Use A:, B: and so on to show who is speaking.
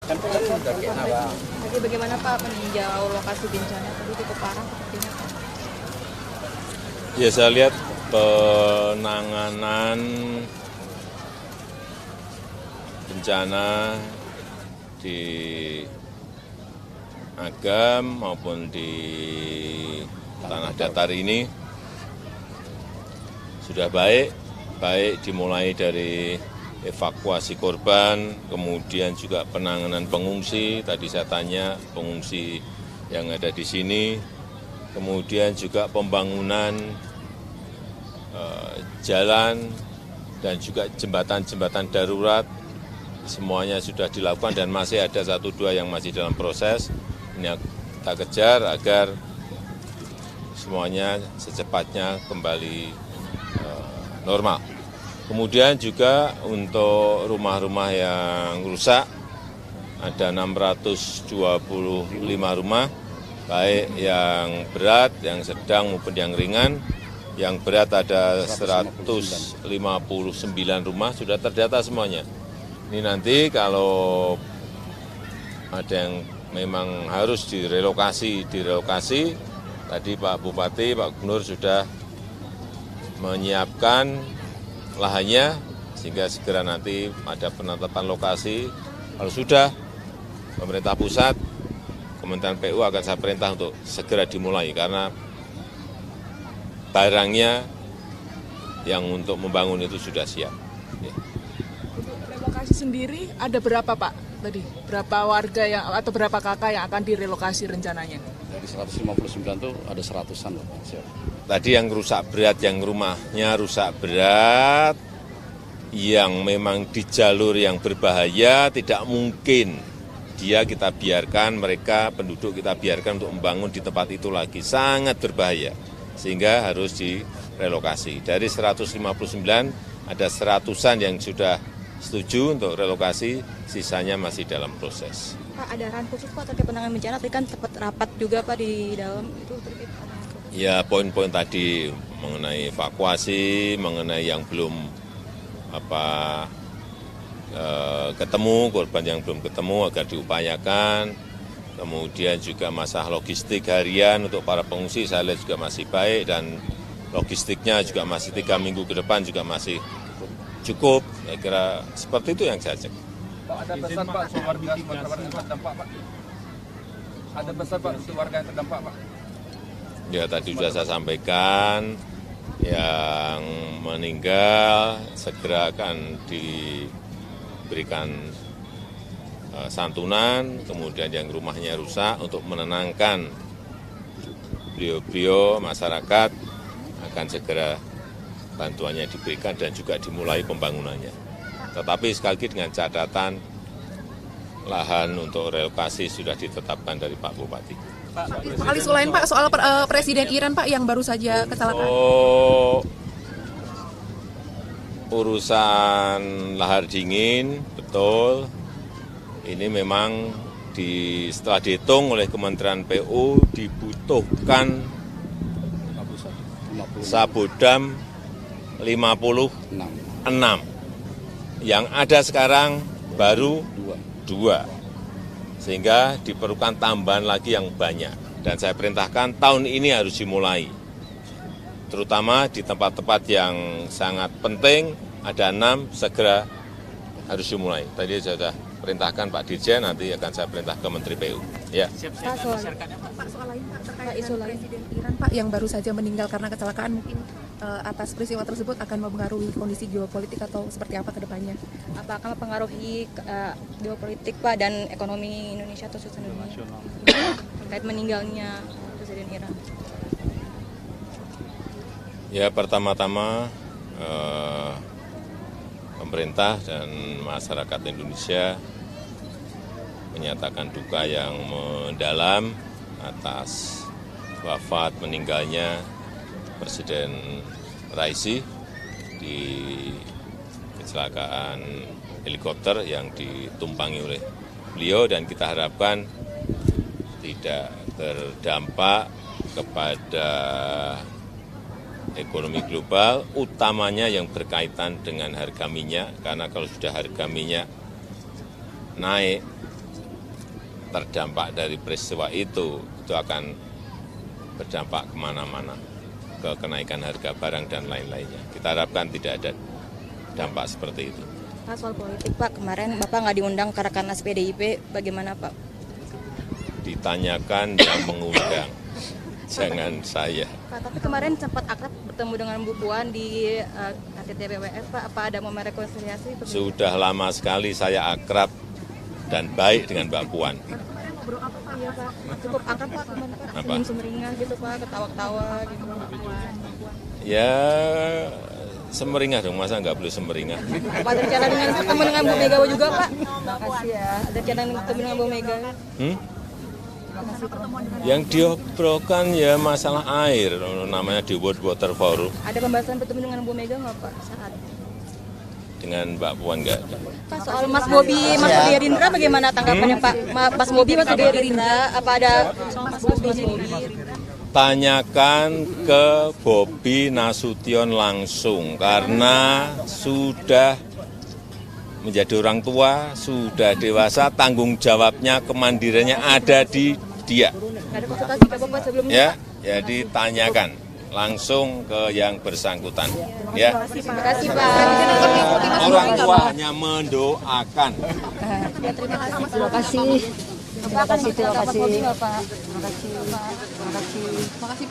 A: Jadi bagaimana Pak meninjau lokasi bencana tadi cukup parah sepertinya Pak?
B: Ya saya lihat penanganan bencana di Agam maupun di tanah datar ini sudah baik dimulai dari evakuasi korban, kemudian juga penanganan pengungsi, tadi saya tanya pengungsi yang ada di sini, kemudian juga pembangunan jalan dan juga jembatan-jembatan darurat, semuanya sudah dilakukan dan masih ada 1-2 yang masih dalam proses. Ini kita kejar agar semuanya secepatnya kembali normal. Kemudian juga untuk rumah-rumah yang rusak, ada 625 rumah, baik yang berat, yang sedang maupun yang ringan. Yang berat ada 159 rumah, sudah terdata semuanya. Ini nanti kalau ada yang memang harus direlokasi. Tadi Pak Bupati, Pak Gubernur sudah menyiapkan lahannya, sehingga segera nanti ada penetapan lokasi. Kalau sudah, pemerintah pusat, Kementerian PU akan saya perintah untuk segera dimulai, karena barangnya yang untuk membangun itu sudah siap. Ya.
C: Relokasi sendiri ada berapa Pak tadi? Berapa warga yang atau berapa kakak yang akan direlokasi rencananya?
D: Dari 159 itu ada 100-an loh. Siap.
B: Tadi yang rusak berat, yang rumahnya rusak berat, yang memang di jalur yang berbahaya, tidak mungkin dia kita biarkan, mereka penduduk kita biarkan untuk membangun di tempat itu lagi. Sangat berbahaya, sehingga harus direlokasi. Dari 159, ada 100-an yang sudah setuju untuk relokasi, sisanya masih dalam proses.
A: Pak, ada arahan khusus Pak terkait penanganan bencana, tadi kan sempat rapat juga Pak di dalam itu terkait.
B: Ya, poin-poin tadi mengenai evakuasi, mengenai yang belum ketemu, korban yang belum ketemu agar diupayakan. Kemudian juga masalah logistik harian untuk para pengungsi saya lihat juga masih baik, dan logistiknya juga masih 3 minggu ke depan juga masih cukup. Saya kira seperti itu yang saya cek.
E: Pak, ada pesan Pak untuk warga yang terdampak Pak? Ada pesan Pak untuk warga yang terdampak Pak?
B: Ya tadi sudah saya sampaikan, yang meninggal segera akan diberikan santunan, kemudian yang rumahnya rusak untuk menenangkan beliau-beliau masyarakat akan segera bantuannya diberikan dan juga dimulai pembangunannya. Tetapi sekali lagi dengan catatan lahan untuk relokasi sudah ditetapkan dari Pak Bupati.
F: Pak Ali Sulaim Pak, soal Presiden Iran Pak yang baru saja kecelakaan.
B: Oh, urusan lahar dingin, betul. Ini memang setelah dihitung oleh Kementerian PU dibutuhkan Sabodam 56. Yang ada sekarang baru 2. Sehingga diperlukan tambahan lagi yang banyak. Dan saya perintahkan tahun ini harus dimulai. Terutama di tempat-tempat yang sangat penting, ada 6, segera harus dimulai. Tadi saya sudah perintahkan Pak Dirjen, nanti akan saya perintah ke Menteri PU. Ya.
F: Pak, soal lain Pak terkait isu Presiden Iran Pak yang baru saja meninggal karena kecelakaan, mungkin atas peristiwa tersebut akan mempengaruhi kondisi geopolitik atau seperti apa ke depannya?
A: Apa akan mempengaruhi geopolitik Pak dan ekonomi Indonesia atau khususnya Indonesia terkait meninggalnya Presiden Iran?
B: Ya, pertama-tama pemerintah dan masyarakat Indonesia menyatakan duka yang mendalam atas wafat meninggalnya Presiden Raisi di kecelakaan helikopter yang ditumpangi oleh beliau, dan kita harapkan tidak berdampak kepada ekonomi global, utamanya yang berkaitan dengan harga minyak, karena kalau sudah harga minyak naik, terdampak dari peristiwa itu akan berdampak kemana-mana, ke kenaikan harga barang dan lain-lainnya. Kita harapkan tidak ada dampak seperti itu.
A: Pak, soal politik Pak, kemarin Bapak nggak diundang karena Rakernas PDIP, bagaimana Pak?
B: Ditanyakan yang mengundang, jangan saya.
A: Pak, tapi kemarin sempat akrab bertemu dengan Bu Puan di KTT BWF Pak, apa ada momen rekonsiliasi?
B: Sudah lama sekali saya akrab dan baik dengan Mbak Puan.
A: Iya Pak, cukup akrab Pak kemarin Pak,
B: Apa?
A: senyum sumringah gitu Pak, ketawa-ketawa gitu.
B: Ya semeringah dong, masa nggak boleh semeringah?
A: Apa ada rencana dengan ketemu dengan Bu Mega juga Pak? Makasih ya, ada rencana ketemu dengan Bu Mega.
B: Yang diobrolkan ya masalah air, namanya di World Water Forum.
A: Ada pembahasan bertemu dengan Bu Mega nggak Pak saat?
B: Dengan Mbak Puan nggak ada.
A: Pak, soal Mas Bobi Gerindra bagaimana tanggapannya Pak? Mas Bobi masuk Gerindra, apa ada Mas Bobi Gerindra?
B: Tanyakan ke Bobi Nasution langsung, karena sudah menjadi orang tua, sudah dewasa, tanggung jawabnya, kemandiriannya ada di dia.
A: Nggak ada konsultasi ke Bapak sebelumnya?
B: Ya, jadi tanyakan langsung ke yang bersangkutan. Ya,
A: Terima kasih Pak.
B: orang tua hanya mendoakan.
A: Ya, terima kasih. Terima kasih. Terima kasih. Terima kasih. Terima kasih. Terima kasih.
F: Terima kasih Pak.